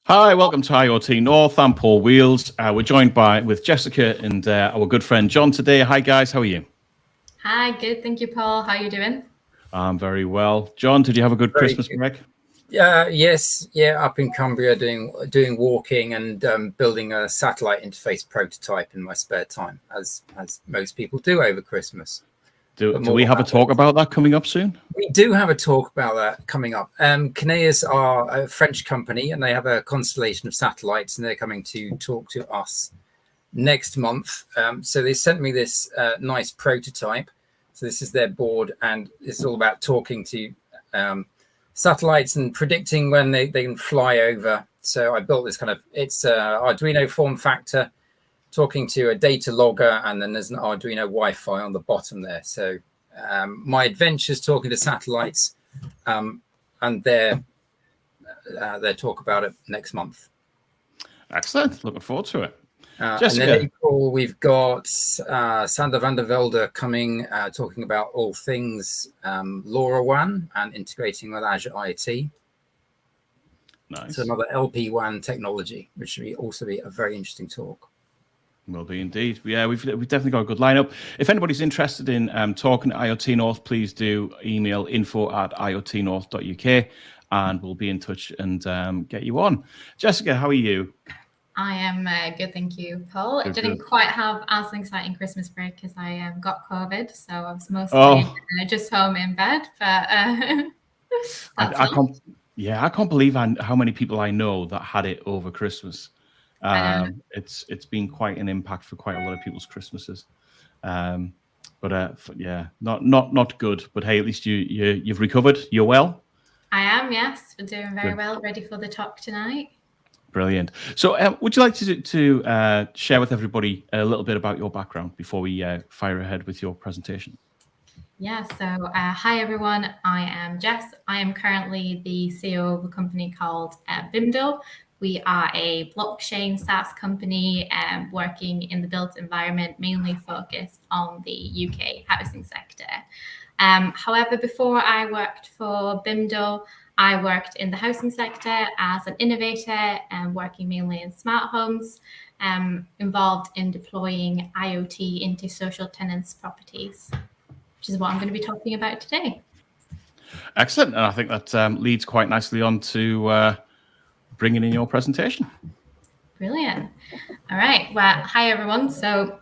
Hi, welcome to IoT North. I'm Paul Wheels. We're joined with Jessica and our good friend John today. Hi, guys. How are you? Hi, good. Thank you, Paul. How are you doing? I'm very well. John, did you have a good Christmas break? Yes. Up in Cumbria doing walking and building a satellite interface prototype in my spare time, as most people do over Christmas. Do we have a talk about that coming up soon? We do have a talk about that coming up. Kineas are a French company, and they have a constellation of satellites, and they're coming to talk to us next month. So they sent me this nice prototype. So this is their board, and it's all about talking to satellites and predicting when they can fly over. So I built this it's Arduino form factor, talking to a data logger, and then there's an Arduino Wi-Fi on the bottom there. So my adventures talking to satellites, and their talk about it next month. Excellent. Looking forward to it. Jessica. And then April, we've got Sander van der Velde coming, talking about all things LoRaWAN and integrating with Azure IoT. Nice. So another LPWAN technology, which will also be a very interesting talk. Will be indeed. Yeah, we've definitely got a good lineup. If anybody's interested in talking to IoT North, please do email info@iotnorth.uk, and we'll be in touch and get you on. Jessica, how are you? I am good, thank you, Paul. I didn't quite have as an exciting Christmas break because I got COVID, so I was mostly just home in bed. But I can't believe how many people I know that had it over Christmas. It's been quite an impact for quite a lot of people's Christmases, but yeah, not good. But hey, at least you've recovered. You're well. I am. Yes, we're doing very well. Ready for the talk tonight. Brilliant. So, would you like to share with everybody a little bit about your background before we fire ahead with your presentation? Yeah. So, hi everyone. I am Jess. I am currently the CEO of a company called Bimdo. We are a blockchain SaaS company working in the built environment, mainly focused on the UK housing sector. However, before I worked for Bimdo, I worked in the housing sector as an innovator and working mainly in smart homes, involved in deploying IoT into social tenants' properties, which is what I'm going to be talking about today. Excellent. And I think that leads quite nicely on to bringing in your presentation. Brilliant. All right. Well, hi, everyone. So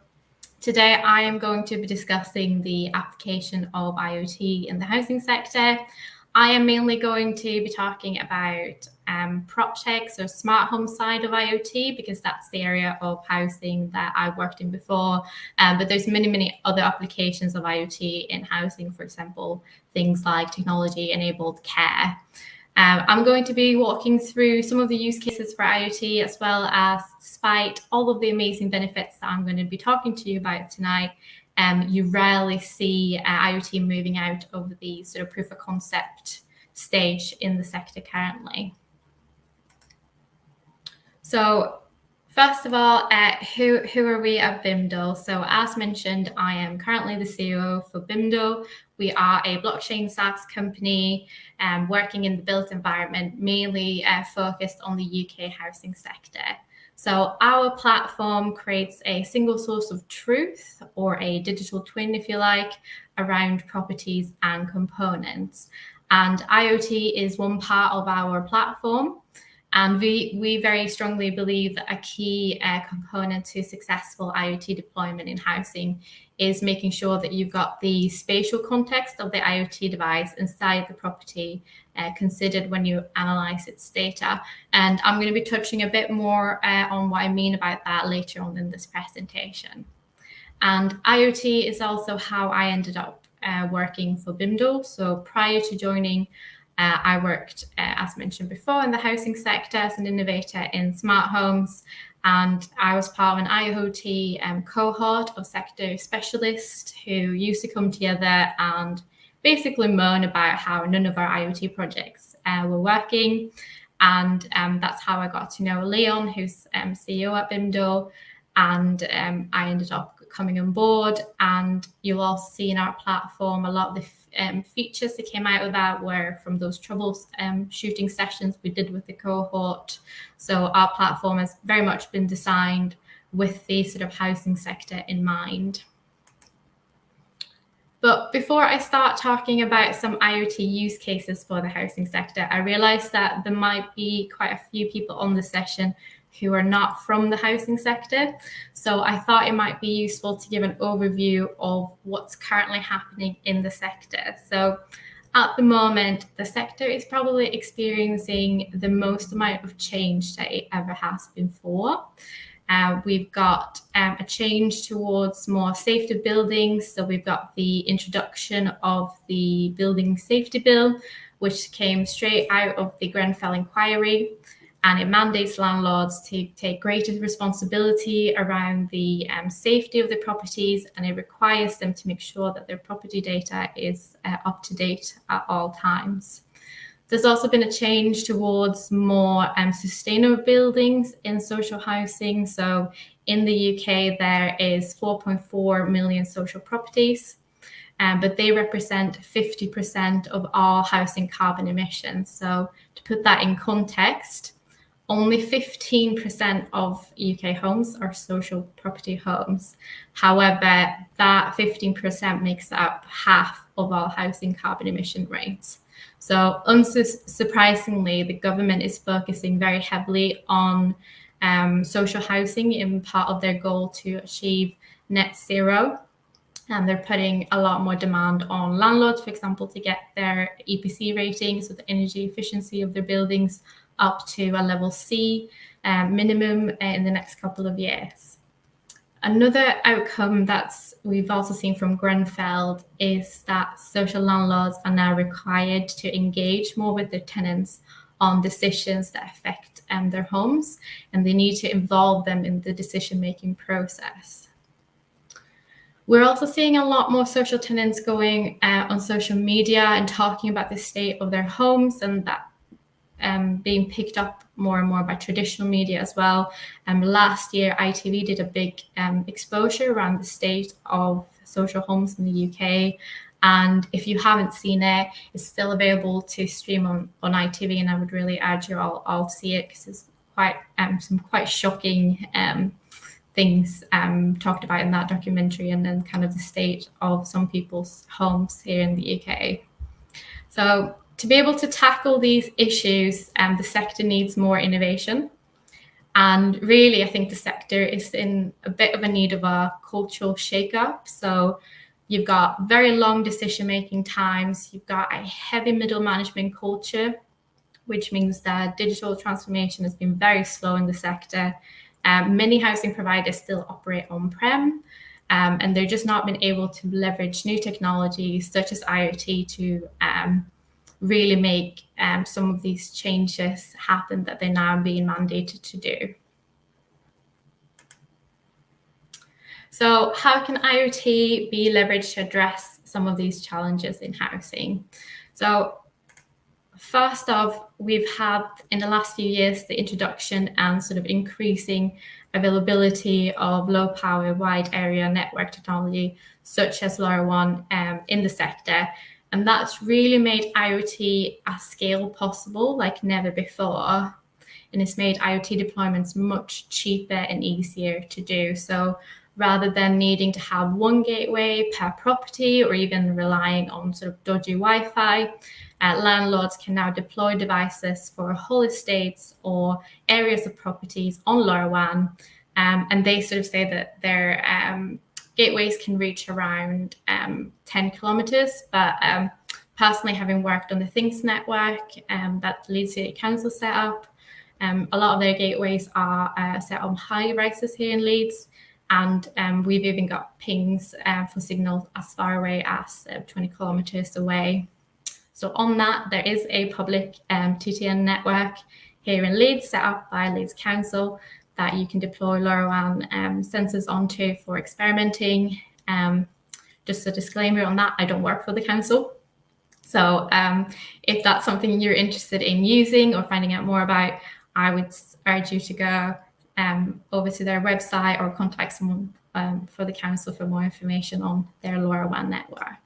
today I am going to be discussing the application of IoT in the housing sector. I am mainly going to be talking about PropTech, so smart home side of IoT, because that's the area of housing that I've worked in before. But there's many other applications of IoT in housing, for example, things like technology-enabled care. I'm going to be walking through some of the use cases for IoT, as well as, despite all of the amazing benefits that I'm going to be talking to you about tonight, you rarely see IoT moving out of the sort of proof of concept stage in the sector currently. So first of all, who are we at Bimdo? So as mentioned, I am currently the CEO for Bimdo. We are a blockchain SaaS company working in the built environment, mainly focused on the UK housing sector. So our platform creates a single source of truth, or a digital twin, if you like, around properties and components. And IoT is one part of our platform. And we very strongly believe that a key component to successful IoT deployment in housing is making sure that you've got the spatial context of the IoT device inside the property considered when you analyze its data. And I'm going to be touching a bit more on what I mean about that later on in this presentation. And IoT is also how I ended up working for Bimdo. So prior to joining, I worked, as mentioned before, in the housing sector as an innovator in smart homes, and I was part of an IoT cohort of sector specialists who used to come together and basically moan about how none of our IoT projects were working. And that's how I got to know Leon, who's CEO at Bimdo, and I ended up coming on board. And you'll also see in our platform a lot of the features that came out of that were from those troubleshooting sessions we did with the cohort. So our platform has very much been designed with the sort of housing sector in mind. But before I start talking about some IoT use cases for the housing sector, I realized that there might be quite a few people on the session who are not from the housing sector. So I thought it might be useful to give an overview of what's currently happening in the sector. So at the moment, the sector is probably experiencing the most amount of change that it ever has before. We've got a change towards more safer buildings. So we've got the introduction of the Building Safety Bill, which came straight out of the Grenfell inquiry, and it mandates landlords to take greater responsibility around the safety of the properties, and it requires them to make sure that their property data is up to date at all times. There's also been a change towards more sustainable buildings in social housing. So in the UK, there is 4.4 million social properties, but they represent 50% of all housing carbon emissions. So to put that in context, only 15% of UK homes are social property homes. However, that 15% makes up half of all housing carbon emission rates. So unsurprisingly, the government is focusing very heavily on social housing in part of their goal to achieve net zero. And they're putting a lot more demand on landlords, for example, to get their EPC rating, so the energy efficiency of their buildings, up to a level C minimum in the next couple of years. Another outcome that we've also seen from Grenfell is that social landlords are now required to engage more with their tenants on decisions that affect their homes, and they need to involve them in the decision-making process. We're also seeing a lot more social tenants going on social media and talking about the state of their homes, and that being picked up more and more by traditional media as well. Last year, ITV did a big exposure around the state of social homes in the UK. And if you haven't seen it, it's still available to stream on ITV, and I would really urge you all to see it, because it's quite some quite shocking things talked about in that documentary, and then kind of the state of some people's homes here in the UK. So to be able to tackle these issues, the sector needs more innovation. And really, I think the sector is in a bit of a need of a cultural shake-up. So you've got very long decision-making times. You've got a heavy middle management culture, which means that digital transformation has been very slow in the sector. Many housing providers still operate on-prem, and they're just not been able to leverage new technologies such as IoT to really make some of these changes happen that they're now being mandated to do. So how can IoT be leveraged to address some of these challenges in housing? So first off, we've had in the last few years the introduction and sort of increasing availability of low power wide area network technology such as LoRaWAN in the sector. And that's really made IoT at scale possible like never before. And it's made IoT deployments much cheaper and easier to do. So rather than needing to have one gateway per property or even relying on sort of dodgy Wi-Fi, landlords can now deploy devices for whole estates or areas of properties on LoRaWAN. And they sort of say that their gateways can reach around 10 kilometers, but personally having worked on the Things network that Leeds City Council set up, a lot of their gateways are set on high rises here in Leeds, and we've even got pings for signals as far away as 20 kilometers away. So on that, there is a public TTN network here in Leeds set up by Leeds Council that you can deploy LoRaWAN sensors onto for experimenting. Just a disclaimer on that, I don't work for the council. So if that's something you're interested in using or finding out more about, I would urge you to go over to their website or contact someone for the council for more information on their LoRaWAN network.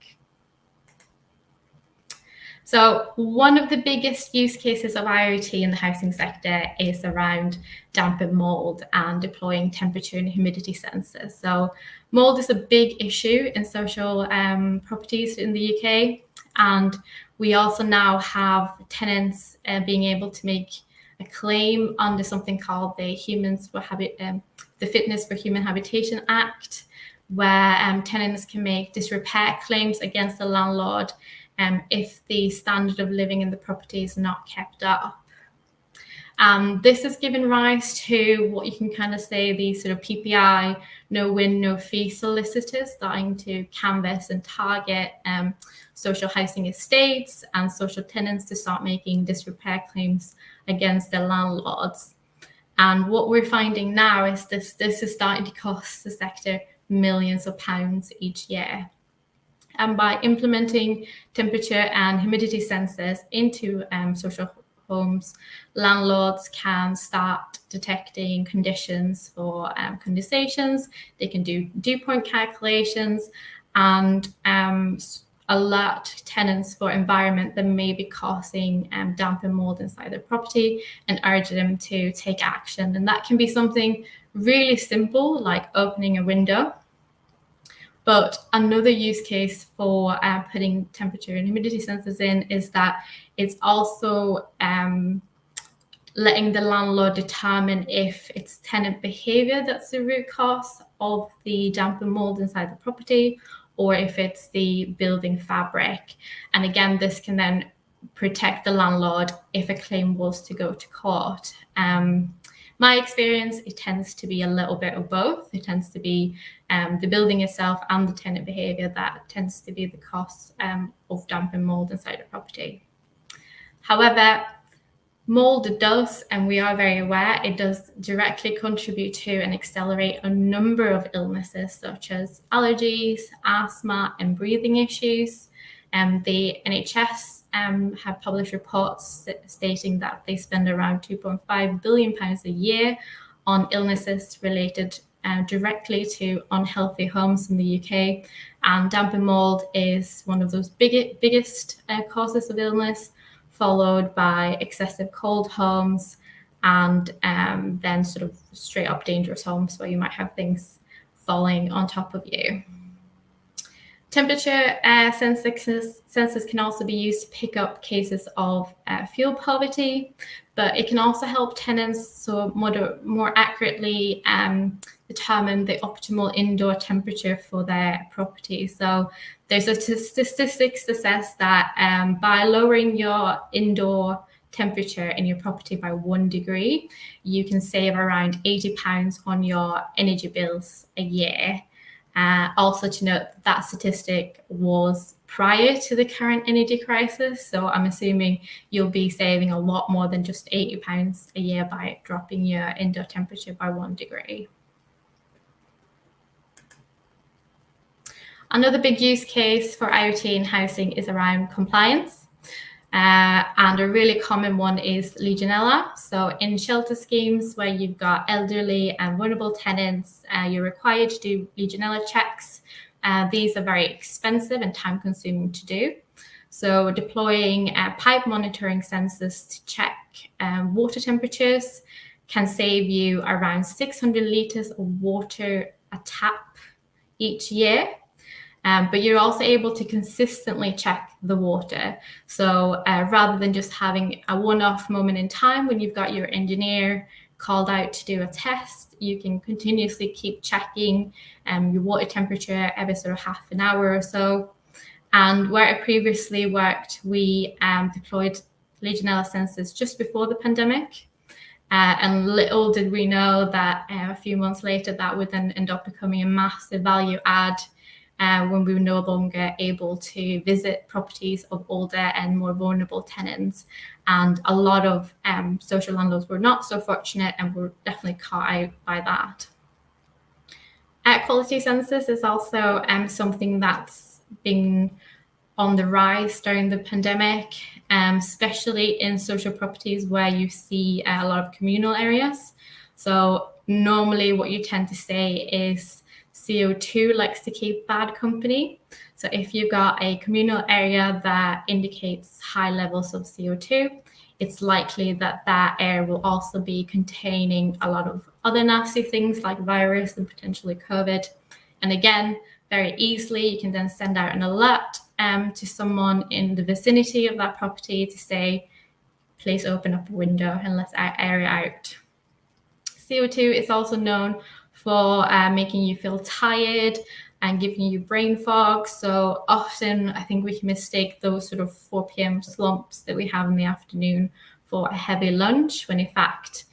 So one of the biggest use cases of IoT in the housing sector is around damp and mould and deploying temperature and humidity sensors. So mould is a big issue in social properties in the UK. And we also now have tenants being able to make a claim under something called the Fitness for Human Habitation Act, where tenants can make disrepair claims against the landlord if the standard of living in the property is not kept up. This has given rise to what you can kind of say these sort of PPI, no win, no fee solicitors starting to canvass and target social housing estates and social tenants to start making disrepair claims against their landlords. And what we're finding now is this is starting to cost the sector millions of pounds each year. And by implementing temperature and humidity sensors into social homes, landlords can start detecting conditions for condensations. They can do dew point calculations and alert tenants for environment that may be causing damp and mold inside their property and urge them to take action. And that can be something really simple, like opening a window. But another use case for putting temperature and humidity sensors in is that it's also letting the landlord determine if it's tenant behavior that's the root cause of the damp and mold inside the property, or if it's the building fabric. And again, this can then protect the landlord if a claim was to go to court. My experience, it tends to be a little bit of both. It tends to be the building itself and the tenant behavior that tends to be the cause of damp and mold inside a property. However, mold does, and we are very aware, it does directly contribute to and accelerate a number of illnesses such as allergies, asthma, and breathing issues. The NHS have published reports stating that they spend around £2.5 billion a year on illnesses related directly to unhealthy homes in the UK. And damp and mold is one of those biggest causes of illness, followed by excessive cold homes, and then sort of straight up dangerous homes where you might have things falling on top of you. Temperature sensors can also be used to pick up cases of fuel poverty, but it can also help tenants more accurately determine the optimal indoor temperature for their property. So there's a statistics that says that by lowering your indoor temperature in your property by 1 degree, you can save around £80 on your energy bills a year. Also to note that statistic was prior to the current energy crisis. So I'm assuming you'll be saving a lot more than just £80 a year by dropping your indoor temperature by 1 degree. Another big use case for IoT in housing is around compliance. And a really common one is Legionella. So in shelter schemes where you've got elderly and vulnerable tenants, you're required to do Legionella checks. These are very expensive and time-consuming to do. So deploying pipe monitoring sensors to check water temperatures can save you around 600 litres of water a tap each year. But you're also able to consistently check the water. So rather than just having a one-off moment in time when you've got your engineer called out to do a test, you can continuously keep checking your water temperature every sort of half an hour or so. And where I previously worked, we deployed Legionella sensors just before the pandemic. And little did we know that a few months later, that would then end up becoming a massive value add when we were no longer able to visit properties of older and more vulnerable tenants. And a lot of social landlords were not so fortunate and were definitely caught out by that. Air quality sensors is also something that's been on the rise during the pandemic, especially in social properties where you see a lot of communal areas. So normally what you tend to say is CO2 likes to keep bad company. So if you've got a communal area that indicates high levels of CO2, it's likely that that air will also be containing a lot of other nasty things like virus and potentially COVID. And again, very easily, you can then send out an alert to someone in the vicinity of that property to say, please open up a window and let air out. CO2 is also known for making you feel tired and giving you brain fog. So often I think we can mistake those sort of 4 p.m. slumps that we have in the afternoon for a heavy lunch, when in fact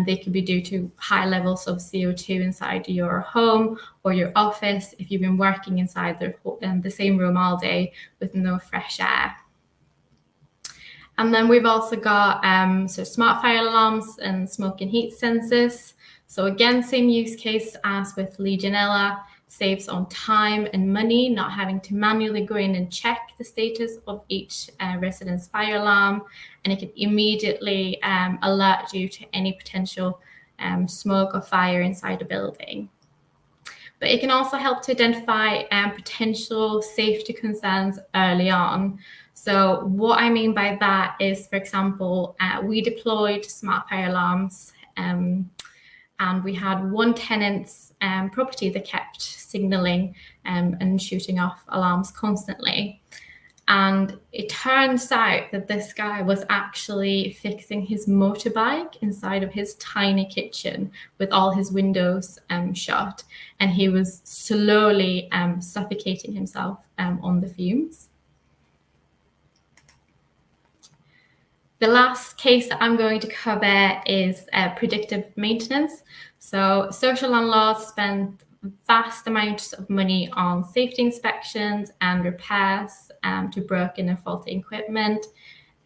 they could be due to high levels of CO2 inside your home or your office if you've been working inside the same room all day with no fresh air. And then we've also got smart fire alarms and smoke and heat sensors. So again, same use case as with Legionella, saves on time and money, not having to manually go in and check the status of each resident's fire alarm, and it can immediately alert you to any potential smoke or fire inside a building. But it can also help to identify potential safety concerns early on. So what I mean by that is, for example, we deployed smart fire alarms and we had one tenant's property that kept signaling and shooting off alarms constantly. And it turns out that this guy was actually fixing his motorbike inside of his tiny kitchen with all his windows shut. And he was slowly suffocating himself on the fumes. The last case that I'm going to cover is predictive maintenance. So social landlords spend vast amounts of money on safety inspections and repairs to broken and faulty equipment.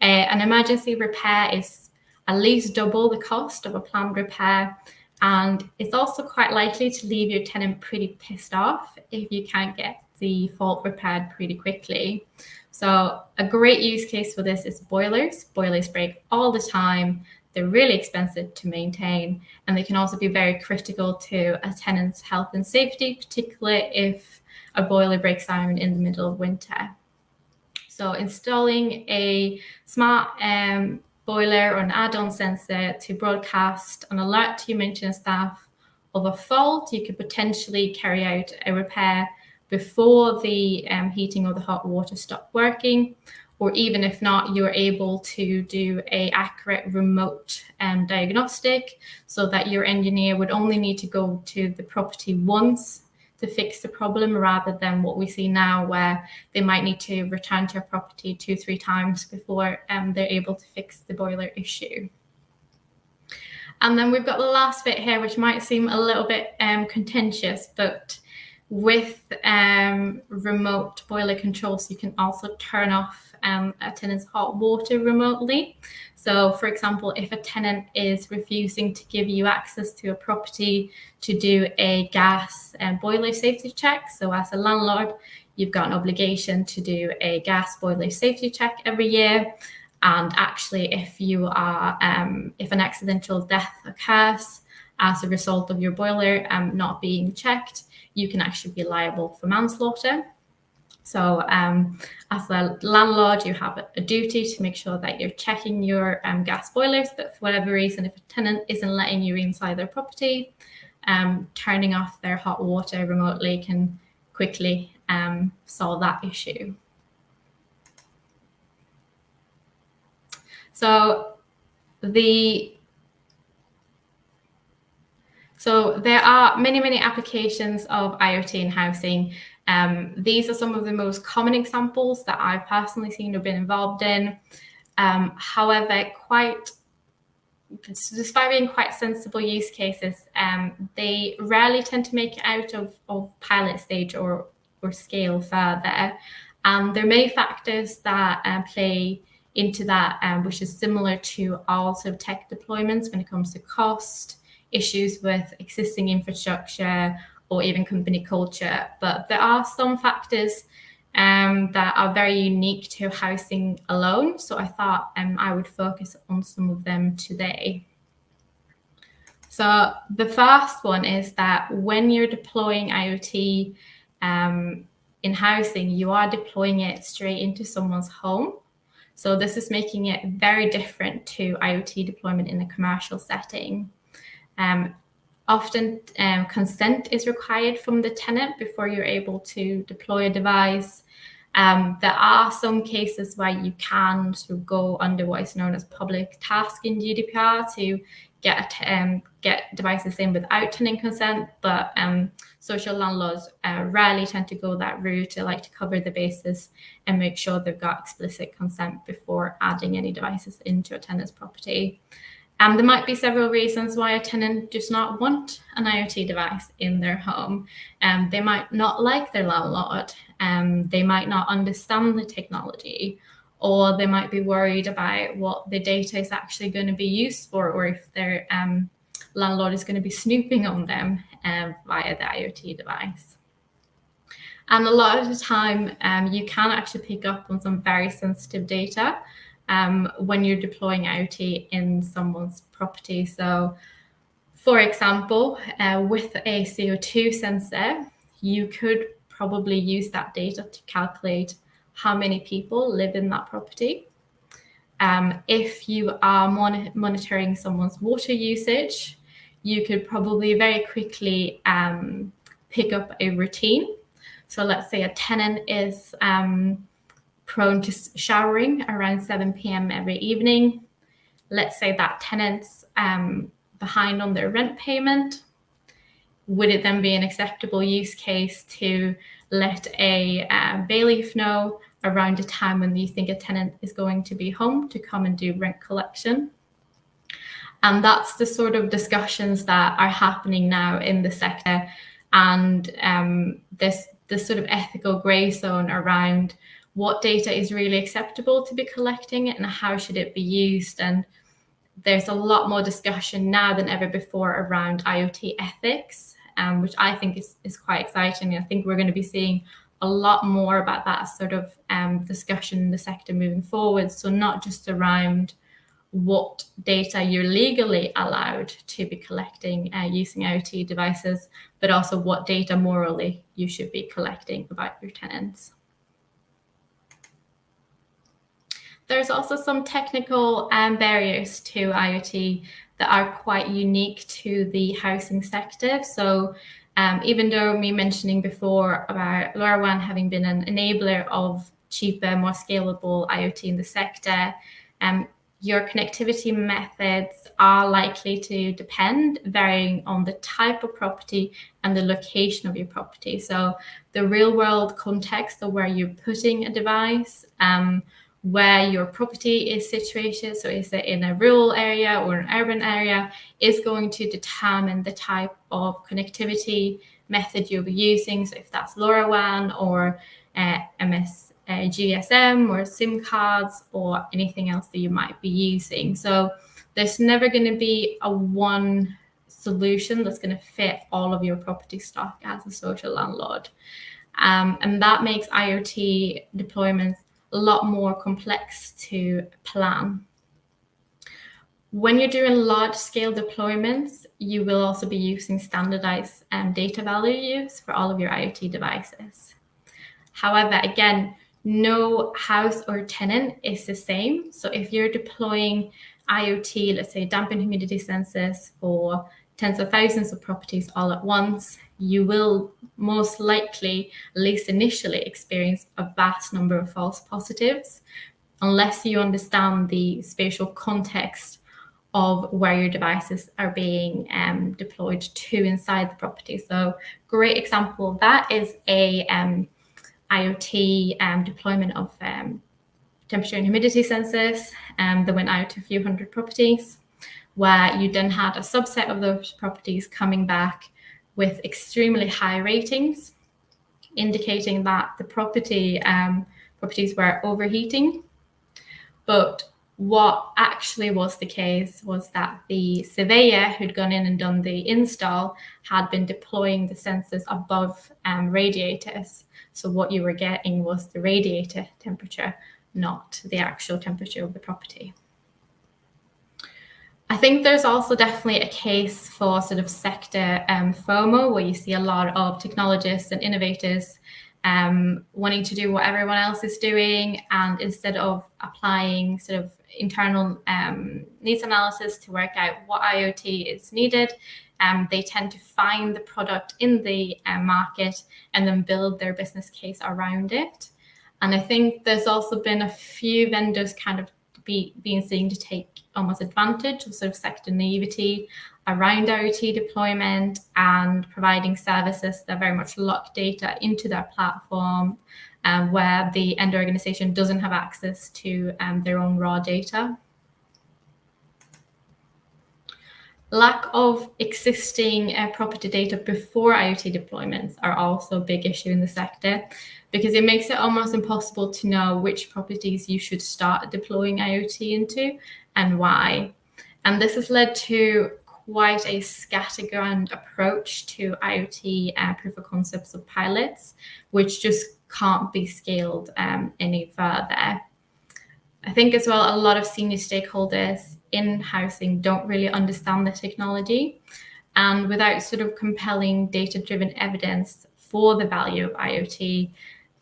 An emergency repair is at least double the cost of a planned repair, and it's also quite likely to leave your tenant pretty pissed off if you can't get the fault repaired pretty quickly. So a great use case for this is boilers. Boilers break all the time. They're really expensive to maintain, and they can also be very critical to a tenant's health and safety, particularly if a boiler breaks down in the middle of winter. So installing a smart boiler or an add-on sensor to broadcast an alert to your maintenance staff of a fault, you could potentially carry out a repair before the heating or the hot water stop working, or even if not, you're able to do an accurate remote diagnostic so that your engineer would only need to go to the property once to fix the problem, rather than what we see now where they might need to return to a property 2-3 times before they're able to fix the boiler issue. And then we've got the last bit here, which might seem a little bit contentious, but with remote boiler controls, you can also turn off a tenant's hot water remotely. So, for example, if a tenant is refusing to give you access to a property to do a gas and boiler safety check, so as a landlord, you've got an obligation to do a gas boiler safety check every year. And actually, if you are, if an accidental death occurs as a result of your boiler not being checked, you can actually be liable for manslaughter. So as a landlord, you have a duty to make sure that you're checking your gas boilers, but for whatever reason, if a tenant isn't letting you inside their property, turning off their hot water remotely can quickly solve that issue. So there are many applications of IoT in housing. These are some of the most common examples that I've personally seen or been involved in. However, despite being quite sensible use cases, they rarely tend to make it out of pilot stage or scale further. There are many factors that play into that, which is similar to all sort of tech deployments when it comes to cost, issues with existing infrastructure, or even company culture. But there are some factors that are very unique to housing alone. So I thought I would focus on some of them today. So the first one is that when you're deploying IoT in housing, you are deploying it straight into someone's home. So this is making it very different to IoT deployment in a commercial setting. Often consent is required from the tenant before you're able to deploy a device. There are some cases where you can sort of go under what is known as public task in GDPR to get devices in without tenant consent, but social landlords rarely tend to go that route. They like to cover the bases and make sure they've got explicit consent before adding any devices into a tenant's property. There might be several reasons why a tenant does not want an IoT device in their home. They might not like their landlord. They might not understand the technology, or they might be worried about what the data is actually going to be used for, or if their landlord is going to be snooping on them via the IoT device. And a lot of the time, you can actually pick up on some very sensitive data when you're deploying IoT in someone's property. So, for example, with a CO2 sensor, you could probably use that data to calculate how many people live in that property. If you are monitoring someone's water usage, you could probably very quickly pick up a routine. So let's say a tenant is prone to showering around 7 p.m. every evening. Let's say that tenant's behind on their rent payment. Would it then be an acceptable use case to let a bailiff know around a time when you think a tenant is going to be home to come and do rent collection? And that's the sort of discussions that are happening now in the sector, and this sort of ethical grey zone around what data is really acceptable to be collecting and how should it be used. And there's a lot more discussion now than ever before around IoT ethics, which I think is quite exciting. I think we're going to be seeing a lot more about that sort of discussion in the sector moving forward. So not just around what data you're legally allowed to be collecting using IoT devices, but also what data morally you should be collecting about your tenants. There's also some technical barriers to IoT that are quite unique to the housing sector. So even though me mentioning before about LPWAN having been an enabler of cheaper, more scalable IoT in the sector, your connectivity methods are likely to depend, varying on the type of property and the location of your property. So the real world context of where you're putting a device, where your property is situated, so is it in a rural area or an urban area, is going to determine the type of connectivity method you'll be using. So if that's LoRaWAN or GSM or SIM cards or anything else that you might be using. So there's never going to be a one solution that's going to fit all of your property stock as a social landlord. And that makes IoT deployments a lot more complex to plan. When you're doing large scale deployments, you will also be using standardized data values for all of your IoT devices. However, again, no house or tenant is the same. So if you're deploying IoT, let's say damp and humidity sensors for tens of thousands of properties all at once, you will most likely, at least initially, experience a vast number of false positives unless you understand the spatial context of where your devices are being deployed to inside the property. So great example of that is a IoT deployment of temperature and humidity sensors that went out to a few hundred properties, where you then had a subset of those properties coming back with extremely high ratings, indicating that the properties were overheating. But what actually was the case was that the surveyor who'd gone in and done the install had been deploying the sensors above radiators. So what you were getting was the radiator temperature, not the actual temperature of the property. I think there's also definitely a case for sort of sector FOMO, where you see a lot of technologists and innovators wanting to do what everyone else is doing, and instead of applying sort of internal needs analysis to work out what IoT is needed, they tend to find the product in the market and then build their business case around it. And I think there's also been a few vendors kind of being seen to take almost advantage of sort of sector naivety around IoT deployment and providing services that very much lock data into their platform, where the end organization doesn't have access to their own raw data. Lack of existing property data before IoT deployments are also a big issue in the sector, because it makes it almost impossible to know which properties you should start deploying IoT into and why. And this has led to quite a scatterground approach to IoT proof of concepts of pilots, which just can't be scaled any further. I think as well, a lot of senior stakeholders in housing don't really understand the technology, and without sort of compelling data-driven evidence for the value of IoT,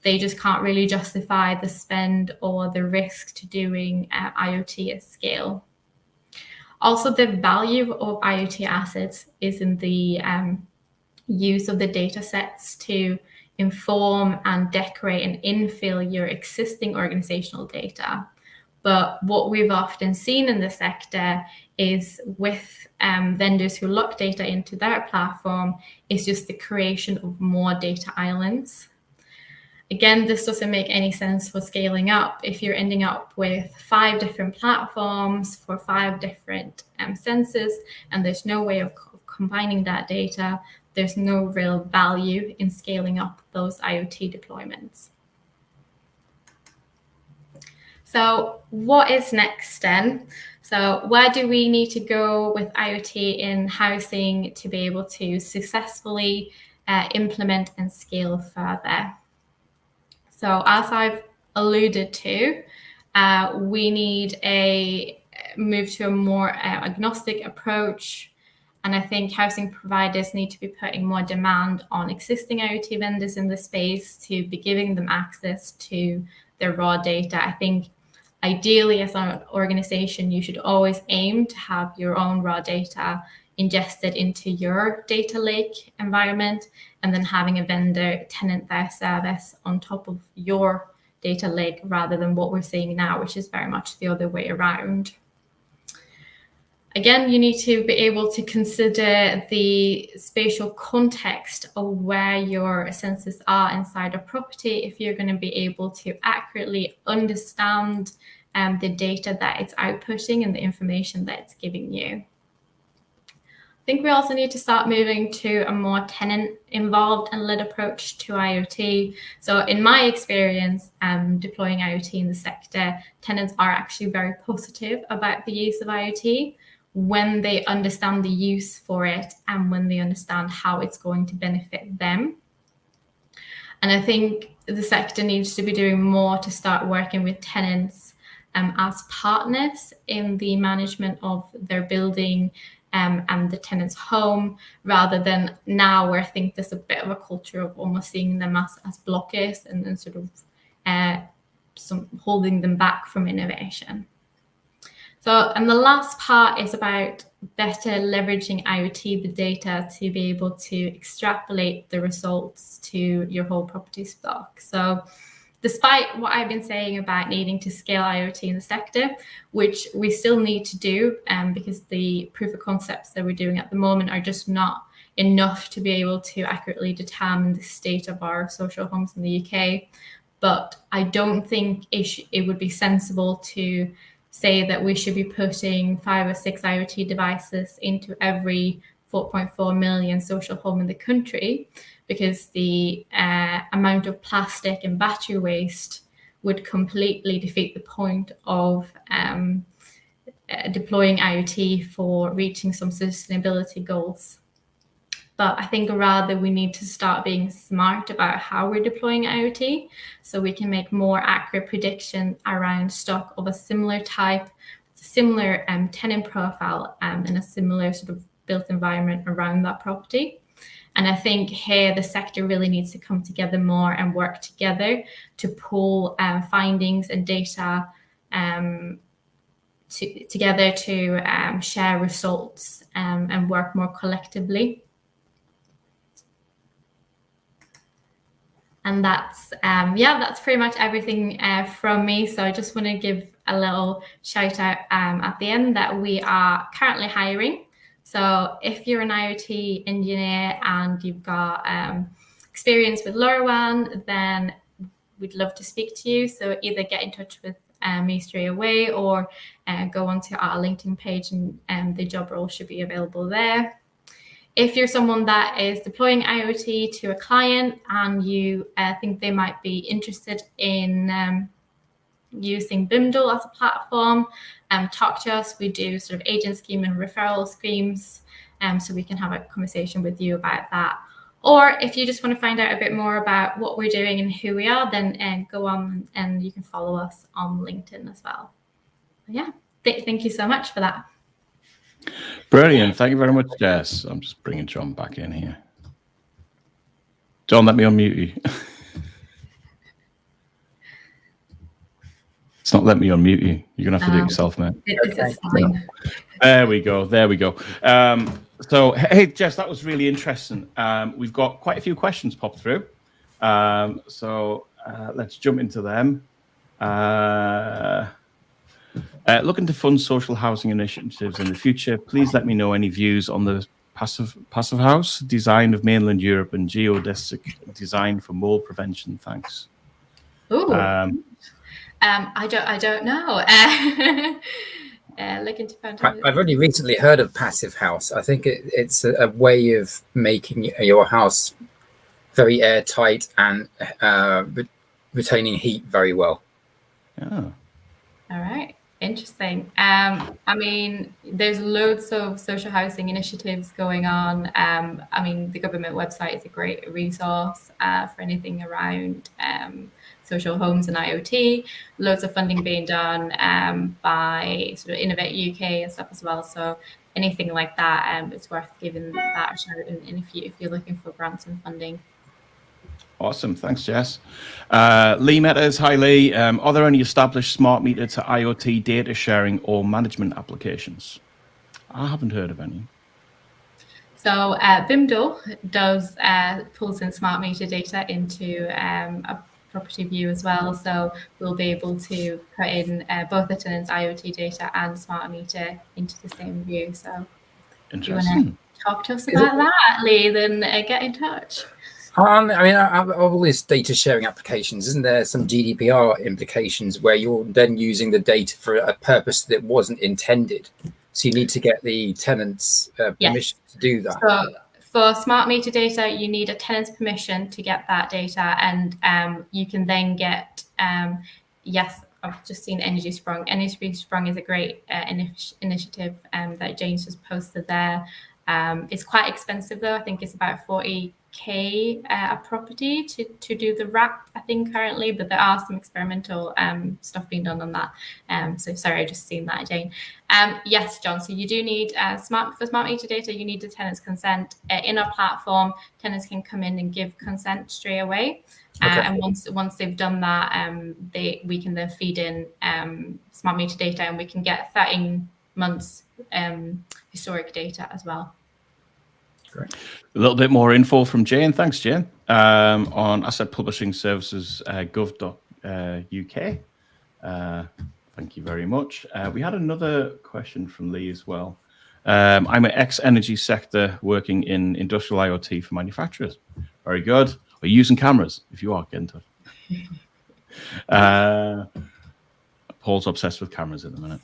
they just can't really justify the spend or the risk to doing IoT at scale. Also, the value of IoT assets is in the use of the data sets to inform and decorate and infill your existing organizational data. But what we've often seen in the sector is with vendors who lock data into their platform is just the creation of more data islands. Again, this doesn't make any sense for scaling up. If you're ending up with 5 different platforms for 5 different sensors, and there's no way of combining that data, there's no real value in scaling up those IoT deployments. So what is next then? So where do we need to go with IoT in housing to be able to successfully implement and scale further? So as I've alluded to, we need a move to a more agnostic approach. And I think housing providers need to be putting more demand on existing IoT vendors in the space to be giving them access to their raw data. I think ideally, as an organization, you should always aim to have your own raw data ingested into your data lake environment, and then having a vendor tenant their service on top of your data lake, rather than what we're seeing now, which is very much the other way around. Again, you need to be able to consider the spatial context of where your sensors are inside a property if you're going to be able to accurately understand the data that it's outputting and the information that it's giving you. I think we also need to start moving to a more tenant-involved and led approach to IoT. So in my experience deploying IoT in the sector, tenants are actually very positive about the use of IoT when they understand the use for it and when they understand how it's going to benefit them. And I think the sector needs to be doing more to start working with tenants as partners in the management of their building and the tenant's home, rather than now where I think there's a bit of a culture of almost seeing them as blockers and then sort of holding them back from innovation. So, and the last part is about better leveraging IoT, the data, to be able to extrapolate the results to your whole property stock. So despite what I've been saying about needing to scale IoT in the sector, which we still need to do because the proof of concepts that we're doing at the moment are just not enough to be able to accurately determine the state of our social homes in the UK. But I don't think it would be sensible to say that we should be putting 5 or 6 IoT devices into every 4.4 million social home in the country, because the amount of plastic and battery waste would completely defeat the point of deploying IoT for reaching some sustainability goals. But I think rather we need to start being smart about how we're deploying IoT, so we can make more accurate prediction around stock of a similar type, similar tenant profile and a similar sort of built environment around that property. And I think here the sector really needs to come together more and work together to pull findings and data together to share results and work more collectively. And that's pretty much everything from me. So I just want to give a little shout out at the end that we are currently hiring. So if you're an IoT engineer and you've got experience with LPWAN, then we'd love to speak to you. So either get in touch with me straight away or go onto our LinkedIn page and the job role should be available there. If you're someone that is deploying IoT to a client and you think they might be interested in using Bimdle as a platform, talk to us. We do sort of agent scheme and referral schemes, so we can have a conversation with you about that. Or if you just want to find out a bit more about what we're doing and who we are, then go on and you can follow us on LinkedIn as well. Yeah, thank you so much for that. Brilliant. Thank you very much, Jess. I'm just bringing John back in here. John, let me unmute you. It's not letting me unmute you. You're going to have to do it yourself, mate. It's fine. There we go. There we go. So, hey, Jess, that was really interesting. We've got quite a few questions popped through. So let's jump into them. Looking to fund social housing initiatives in the future, please let me know any views on the passive house design of mainland Europe and geodesic design for mold prevention. Thanks. Ooh. I don't know. Looking to find. I've only recently heard of passive house. I think it's a way of making your house very airtight and retaining heat very well. Yeah. All right. Interesting. I mean, there's loads of social housing initiatives going on. I mean, the government website is a great resource for anything around social homes and IoT. Loads of funding being done by sort of Innovate UK and stuff as well. So anything like that, it's worth giving that a shout in if you're looking for grants and funding. Awesome. Thanks, Jess. Lee Metters. Hi, Lee. Are there any established smart meter to IoT data sharing or management applications? I haven't heard of any. So Bimdle pulls in smart meter data into a property view as well. So we'll be able to put in both the tenant's IoT data and smart meter into the same view. So if you want to talk to us about that, Lee, then get in touch. I mean, of all these data sharing applications, isn't there some GDPR implications where you're then using the data for a purpose that wasn't intended? So you need to get the tenant's permission to do that. So for smart meter data, you need a tenant's permission to get that data, and you can then get, yes, I've just seen Energy Sprung. Energy Sprung is a great initiative that Jane's just posted there. It's quite expensive though. I think it's about 40K a property to do the wrap, I think, currently, but there are some experimental stuff being done on that. So sorry, I just seen that, Jane. Yes, John, so you do need smart meter data, you need the tenant's consent. In our platform, tenants can come in and give consent straight away. And once they've done that, we can then feed in smart meter data, and we can get 13 months historic data as well. Great. A little bit more info from Jane. Thanks, Jane. On Asset Publishing Services gov.uk. Thank you very much. We had another question from Lee as well. I'm an ex-energy sector working in industrial IoT for manufacturers. Very good. We're using cameras, if you are, get in touch. Paul's obsessed with cameras at the minute.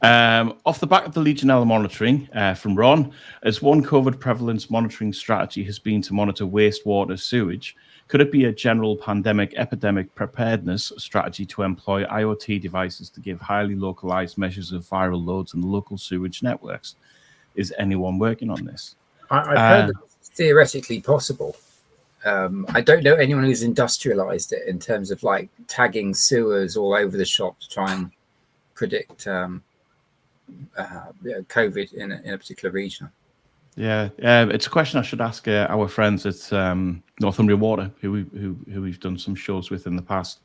Off the back of the Legionella monitoring from Ron, as one COVID prevalence monitoring strategy has been to monitor wastewater sewage, could it be a general pandemic epidemic preparedness strategy to employ IoT devices to give highly localized measures of viral loads in local sewage networks? Is anyone working on this? I've heard that it's theoretically possible. I don't know anyone who's industrialized it in terms of like tagging sewers all over the shop to try and predict COVID in a particular region. Yeah, it's a question I should ask our friends at Northumbria Water, who we've done some shows with in the past.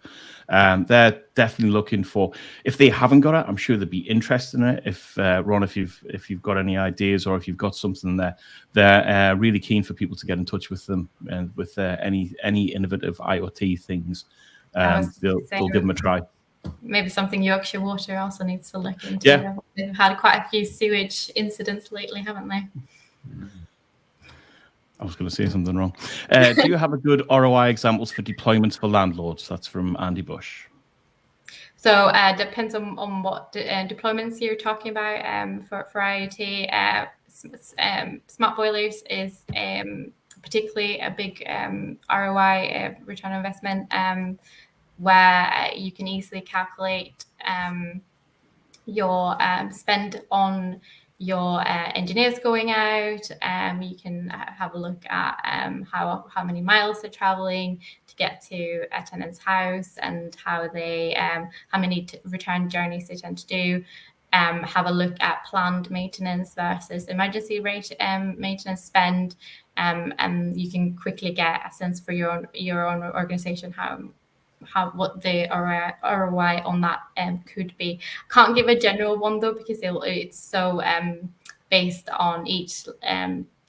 They're definitely looking for, if they haven't got it, I'm sure they'd be interested in it. If Ron, if you've got any ideas, or if you've got something there, they're really keen for people to get in touch with them and with any innovative IoT things. They'll give them a try. Maybe something Yorkshire Water also needs to look into. Yeah. They've had quite a few sewage incidents lately, haven't they? I was going to say something wrong. Do you have a good ROI examples for deployments for landlords? That's from Andy Bush. So depends on what deployments you're talking about for IoT. Smart boilers is particularly a big ROI return on investment, where you can easily calculate your spend on your engineers going out. You can have a look at how many miles they're traveling to get to a tenant's house, and how many return journeys they tend to do. Have a look at planned maintenance versus emergency rate maintenance spend, and you can quickly get a sense for your own organization what the ROI on that could be. Can't give a general one though, because it's so based on each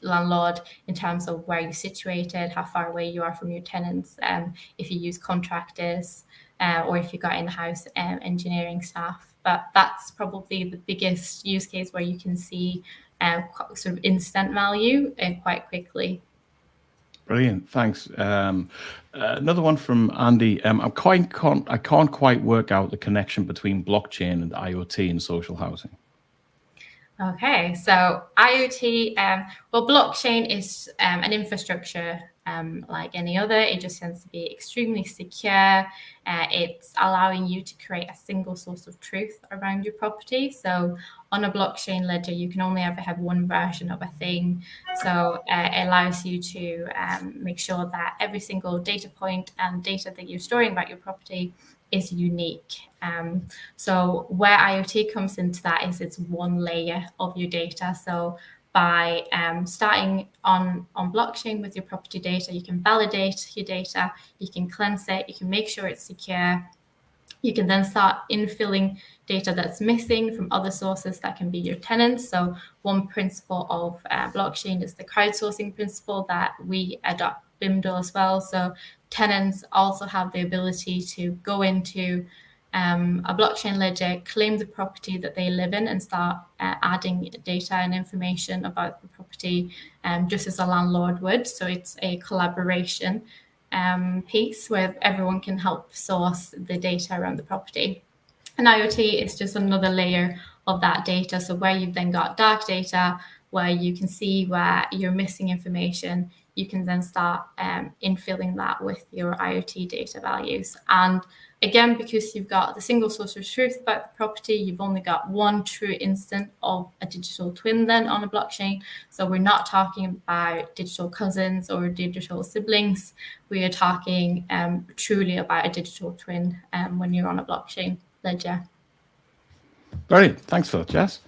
landlord in terms of where you're situated, how far away you are from your tenants, if you use contractors, or if you've got in-house engineering staff. But that's probably the biggest use case where you can see sort of instant value quite quickly. Brilliant, thanks. Another one from Andy. I can't quite work out the connection between blockchain and IoT in social housing. Okay, so IoT, well, blockchain is an infrastructure like any other. It just tends to be extremely secure. It's allowing you to create a single source of truth around your property. So on a blockchain ledger, you can only ever have one version of a thing. So it allows you to make sure that every single data point and data that you're storing about your property is unique. So where IoT comes into that is it's one layer of your data. So by starting on blockchain with your property data, you can validate your data, you can cleanse it, you can make sure it's secure. You can then start infilling data that's missing from other sources that can be your tenants. So one principle of blockchain is the crowdsourcing principle that we adopt BIMDO as well. So tenants also have the ability to go into a blockchain ledger, claim the property that they live in, and start adding data and information about the property, just as a landlord would. So it's a collaboration piece where everyone can help source the data around the property. And IoT is just another layer of that data. So where you've then got dark data, where you can see where you're missing information, you can then start infilling that with your IoT data values. And again, because you've got the single source of truth about the property, you've only got one true instant of a digital twin then on a blockchain. So we're not talking about digital cousins or digital siblings. We are talking truly about a digital twin when you're on a blockchain ledger. Brilliant. Thanks for that, Jess.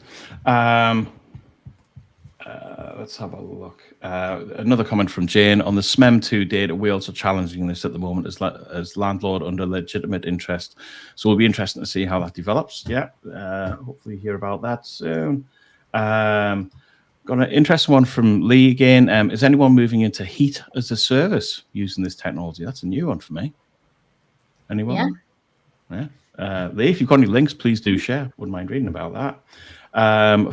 Let's have a look. Another comment from Jane on the SMEM2 data. We're also challenging this at the moment as landlord under legitimate interest. So it'll be interesting to see how that develops. Yeah, hopefully hear about that soon. Got an interesting one from Lee again. Is anyone moving into heat as a service using this technology? That's a new one for me. Anyone? Yeah. Lee, if you've got any links, please do share. Wouldn't mind reading about that.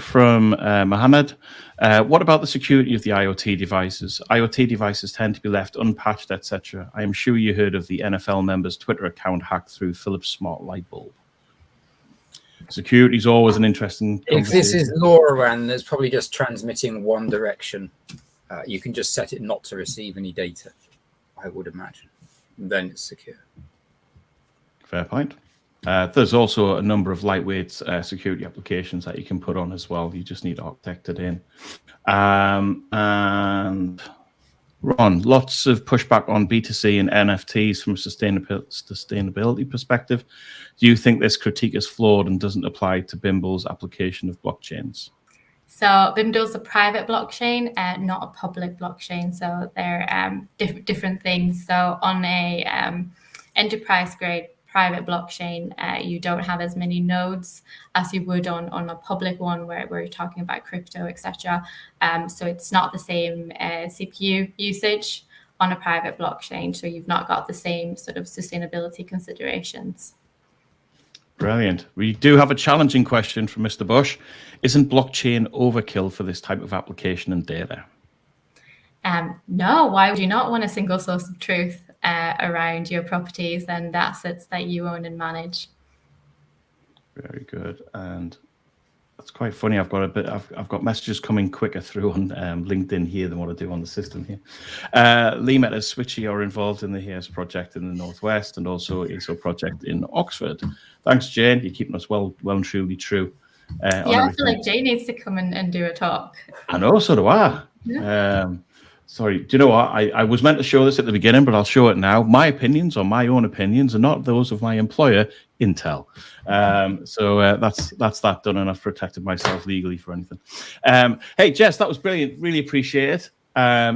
From Mohammed, what about the security of the IoT devices? IoT devices tend to be left unpatched, etc. I am sure you heard of the NFL member's Twitter account hacked through Philips smart light bulb. Security is always an interesting conversation. If this is LoRaWAN, there's probably just transmitting one direction. You can just set it not to receive any data, I would imagine. Then it's secure. Fair point. There's also a number of lightweight security applications that you can put on as well. You just need to architect it in. And Ron, lots of pushback on B2C and NFTs from a sustainability perspective. Do you think this critique is flawed and doesn't apply to Bimble's application of blockchains? So Bimdo's a private blockchain, not a public blockchain. So they're different things. So on a enterprise grade private blockchain, you don't have as many nodes as you would on a public one where you're talking about crypto, etc. So it's not the same CPU usage on a private blockchain. So you've not got the same sort of sustainability considerations. Brilliant. We do have a challenging question from Mr. Bush. Isn't blockchain overkill for this type of application and data? No, why would you not want a single source of truth around your properties and assets that you own and manage? Very good. And that's quite funny. I've got messages coming quicker through on LinkedIn here than what I do on the system here. Lee Metters Switchy are involved in the HERES project in the Northwest and also ESO project in Oxford. Thanks, Jane. You're keeping us well and truly true. Yeah, I feel like Jane needs to come and do a talk. I know, so do I. Yeah. Sorry, do you know what? I was meant to show this at the beginning, but I'll show it now. My opinions are my own opinions and not those of my employer, Intel. So that's that done, and I've protected myself legally for anything. Hey, Jess, that was brilliant. Really appreciate it.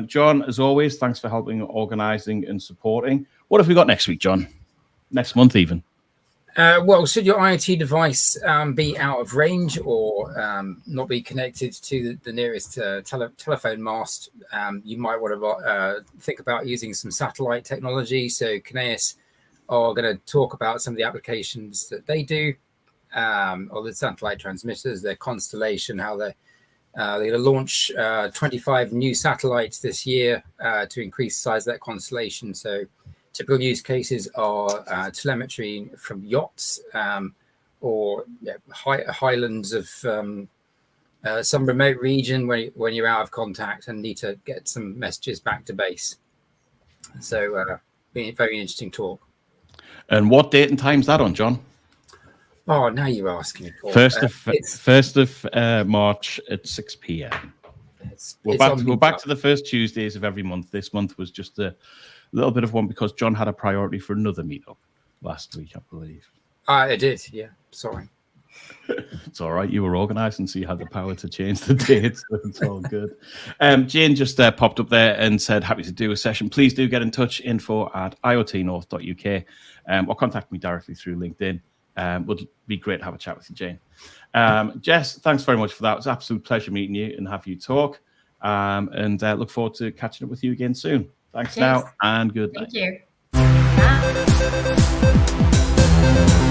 John, as always, thanks for helping, organising and supporting. What have we got next week, John? Next month even? Well, should your IoT device be out of range or not be connected to the nearest telephone mast, you might want to think about using some satellite technology. So Kineis are going to talk about some of the applications that they do, or the satellite transmitters, their constellation, how they're going to launch 25 new satellites this year to increase the size of that constellation. So typical use cases are telemetry from yachts or highlands of some remote region when you're out of contact and need to get some messages back to base. So very interesting talk. And what date and time's that on, John? Oh, now you're asking me. First of March at 6 p.m. We're back to the first Tuesdays of every month. This month was just a little bit of one because John had a priority for another meetup last week, I believe. I did, yeah. Sorry. It's all right. You were organising, so you had the power to change the dates. So it's all good. Jane just popped up there and said, happy to do a session. Please do get in touch, info@iotnorth.uk, or contact me directly through LinkedIn. Would be great to have a chat with you, Jane. Jess, thanks very much for that. It was an absolute pleasure meeting you and have you talk. And look forward to catching up with you again soon. Thanks now, and good night. Thank you. Bye.